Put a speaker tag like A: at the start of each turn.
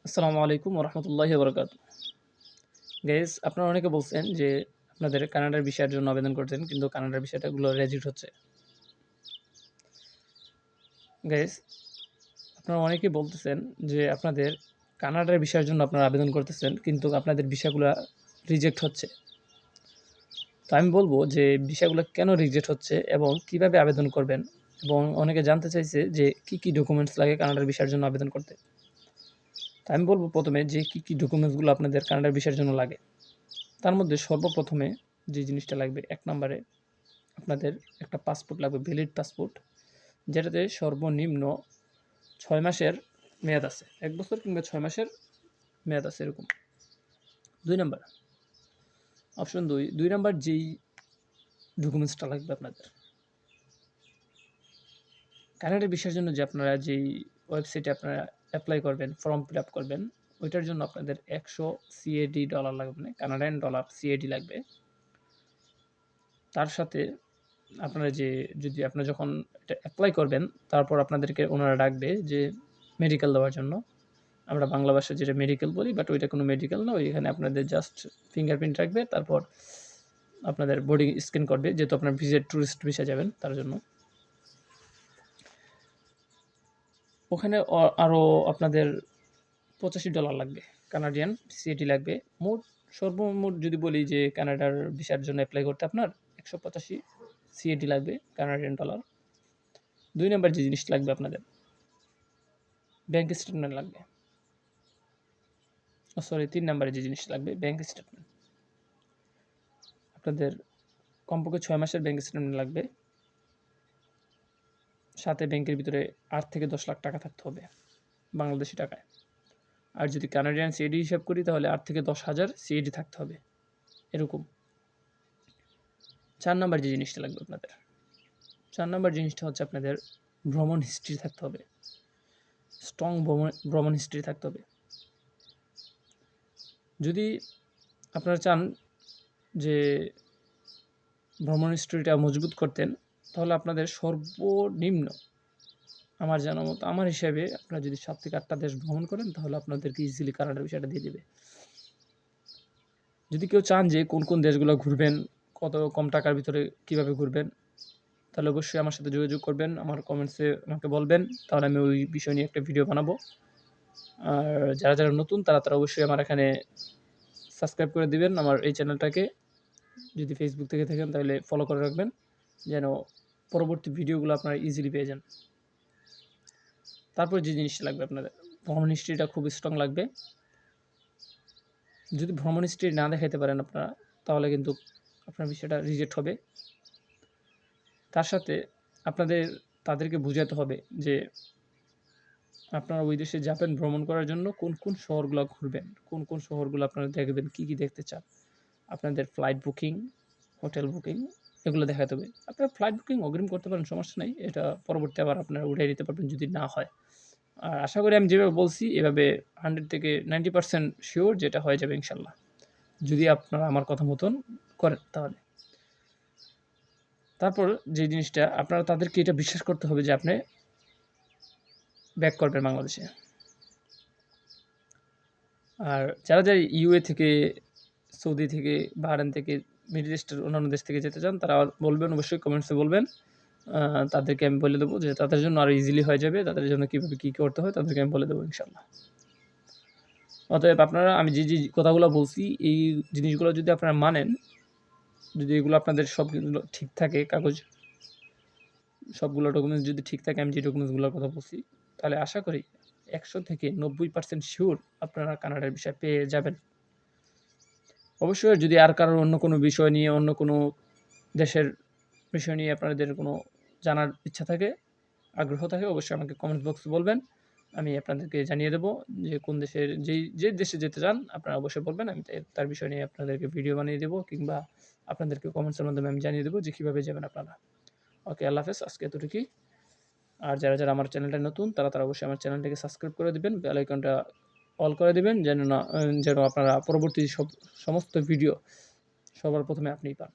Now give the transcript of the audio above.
A: আসসালামু আলাইকুম ওরহমতুল্লাহি ওবরাকাতুহু। গাইস আপনারা অনেকে বলছেন যে আপনাদের কানাডার ভিসার জন্য আবেদন করছেন কিন্তু কানাডার ভিসাটাগুলো রিজেক্ট হচ্ছে। গাইস আপনারা অনেকেই বলতেছেন যে আপনাদের কানাডার ভিসার জন্য আপনারা আবেদন করতেছেন কিন্তু আপনাদের ভিসাগুলা রিজেক্ট হচ্ছে। তো আমি বলবো যে ভিসাগুলো কেন রিজেক্ট হচ্ছে এবং কিভাবে আবেদন করবেন, এবং অনেকে জানতে চাইছে যে কি ডকুমেন্টস লাগে কানাডার ভিসার জন্য আবেদন করতে। তো আমি বলবো প্রথমে যে কি ডকুমেন্টসগুলো আপনাদের কানাডার ভিসার জন্য লাগে। তার মধ্যে সর্বপ্রথমে যে জিনিসটা লাগবে, ১ নম্বরে আপনাদের একটা পাসপোর্ট লাগবে, ভ্যালিড পাসপোর্ট, যেটাতে সর্বনিম্ন ৬ মাসের মেয়াদ আছে। ১ বছর কিংবা ৬ মাসের মেয়াদ আছে এরকম। ২ নাম্বার, অপশন ২ নাম্বার যেই ডকুমেন্টসটা লাগবে আপনাদের কানাডা ভিসার জন্য, যে আপনারা যেই ওয়েবসাইটে আপনারা অ্যাপ্লাই করবেন, ফর্ম ফিল আপ করবেন, ওইটার জন্য আপনাদের ১০০ সিএডি ডলার লাগবে, মানে কানাডিয়ান ডলার সিএডি লাগবে। তার সাথে আপনারা যদি আপনারা যখন এটা অ্যাপ্লাই করবেন, তারপর আপনাদেরকে ওনারা ডাকবে যে মেডিকেল দেওয়ার জন্য। আমরা বাংলা ভাষায় যেটা মেডিকেল বলি, বাট ওইটা কোনো মেডিকেল না। ওইখানে আপনাদের জাস্ট ফিঙ্গারপ্রিন্ট রাখবে, তারপর আপনাদের বডি স্ক্যান করবে, যেহেতু আপনার ট্যুরিস্ট ভিসা যাবেন তার জন্য। ওখানে আরও আপনাদের $85 লাগবে, কানাডিয়ান সিএটি লাগবে। সর্বমোট যদি বলি যে কানাডার ভিসার জন্য অ্যাপ্লাই করতে আপনার ১৮৫ সিএটি লাগবে, কানাডিয়ান ডলার। ২ নাম্বার যে জিনিসটা লাগবে আপনাদের, ব্যাংক স্টেটমেন্ট লাগবে। সরি, ৩ নাম্বারে যে জিনিসটা লাগবে, ব্যাংক স্টেটমেন্ট। আপনাদের কমপক্ষে ৬ মাসের ব্যাংক স্টেটমেন্ট লাগবে। সাথে ব্যাংকের ভিতরে ৮ থেকে ১০ লাখ টাকা থাকতে হবে বাংলাদেশি টাকায়। আর যদি কানাডিয়ান সিএডি হিসাব করি তাহলে ৮ থেকে ১০,০০০ সিএডি থাকতে হবে এরকম। ৪ নাম্বার যে জিনিসটা লাগবে আপনাদের, ৪ নাম্বার জিনিসটা হচ্ছে আপনাদের ভ্রমণ হিস্ট্রি থাকতে হবে। স্ট্রং ভ্রমণ হিস্ট্রি থাকতে হবে। যদি আপনারা চান যে ভ্রমণ হিস্ট্রিটা মজবুত করতেন, তাহলে আপনাদের সর্বনিম্ন, আমার জানা মতো, আমার হিসাবে আপনারা যদি ৭ থেকে ৮টা দেশ ভ্রমণ করেন, তাহলে আপনাদেরকে ইজিলি কানাডার ভিসাটা দিয়ে দেবে। যদি কেউ চান যে কোন দেশগুলো ঘুরবেন, কত কম টাকার ভিতরে কিভাবে ঘুরবেন, তাহলে অবশ্যই আমার সাথে যোগাযোগ করবেন, আমার কমেন্টসে আমাকে বলবেন, তাহলে আমি ওই বিষয় নিয়ে একটা ভিডিও বানাবো। আর যারা নতুন তারা অবশ্যই আমার এখানে সাবস্ক্রাইব করে দিবেন আমার এই চ্যানেলটাকে। যদি ফেসবুক থেকে থাকেন তাহলে ফলো করে রাখবেন, যেন পরবর্তী ভিডিওগুলো আপনারা ইজিলি পেয়ে যান। তারপর যে জিনিসটা লাগবে আপনাদের, ভ্রমণ হিস্ট্রিটা খুব স্ট্রং লাগবে। যদি ভ্রমণ হিস্ট্রি না দেখাতে পারেন আপনারা, তাহলে কিন্তু আপনার বিষয়টা রিজেক্ট হবে। তার সাথে তাদেরকে বোঝাতে হবে যে আপনারা ওই দেশে যাবেন ভ্রমণ করার জন্য, কোন শহরগুলো ঘুরবেন, কোন শহরগুলো আপনারা দেখবেন, কী দেখতে চান। আপনাদের ফ্লাইট বুকিং, হোটেল বুকিং, এগুলো দেখাতে হবে। আপনারা ফ্লাইট বুকিং অগ্রিম করতে পারেন, সমস্যা নেই। এটা পরবর্তী আবার আপনারা উঠাই দিতে পারবেন যদি না হয়। আর আশা করি আমি যেভাবে বলছি এভাবে 100 থেকে 90% শিওর যেটা হয়ে যাবে ইনশাল্লাহ, যদি আপনারা আমার কথা মতন করেন তাহলে। তারপর যে জিনিসটা, আপনারা তাদেরকে এটা বিশ্বাস করতে হবে যে আপনি ব্যাক করবেন বাংলাদেশে। আর যারা ইউএ থেকে, সৌদি থেকে, বাহরাইন থেকে, মিডল ইস্টের অন্যান্য দেশ থেকে যেতে চান, তারা বলবেন, অবশ্যই কমেন্টসে বলবেন। তাদেরকে আমি বলে দেবো যে তাদের জন্য আরও ইজিলি হয়ে যাবে, তাদের জন্য কীভাবে কী করতে হয় তাদেরকে আমি বলে দেবো ইনশাল্লাহ। অতএব আপনারা, আমি যে কথাগুলো বলছি, এই জিনিসগুলো যদি আপনারা মানেন, যদি এগুলো আপনাদের সবগুলো ঠিক থাকে, কাগজ সবগুলো ডকুমেন্টস যদি ঠিক থাকে, আমি যে ডকুমেন্টসগুলোর কথা বলছি, তাহলে আশা করি ১০০ থেকে ৯০% শিওর আপনারা কানাডার ভিসা পেয়ে যাবেন। অবশ্যই যদি আর কারোর অন্য কোনো বিষয় নিয়ে, অন্য কোনো দেশের বিষয় নিয়ে আপনাদের কোনো জানার ইচ্ছা থাকে, আগ্রহ থাকে, অবশ্যই আমাকে কমেন্ট বক্সে বলবেন। আমি আপনাদেরকে জানিয়ে দেবো যে কোন দেশের যে দেশে যেতে চান আপনারা অবশ্যই বলবেন। আমি তার বিষয় নিয়ে আপনাদেরকে ভিডিও বানিয়ে দেবো, কিংবা আপনাদেরকে কমেন্টসের মাধ্যমে আমি জানিয়ে দেবো যে কীভাবে যাবেন আপনারা। ওকে, আল্লাহ হাফেজ, আজকে এতটুকুই। আর যারা আমার চ্যানেলটা নতুন, তারা অবশ্যই আমার চ্যানেলটাকে সাবস্ক্রাইব করে দেবেন, বেল আইকনটা অল করে দেবেন, যেন আপনারা পরবর্তী সমস্ত ভিডিও সবার প্রথমে আপনিই পান।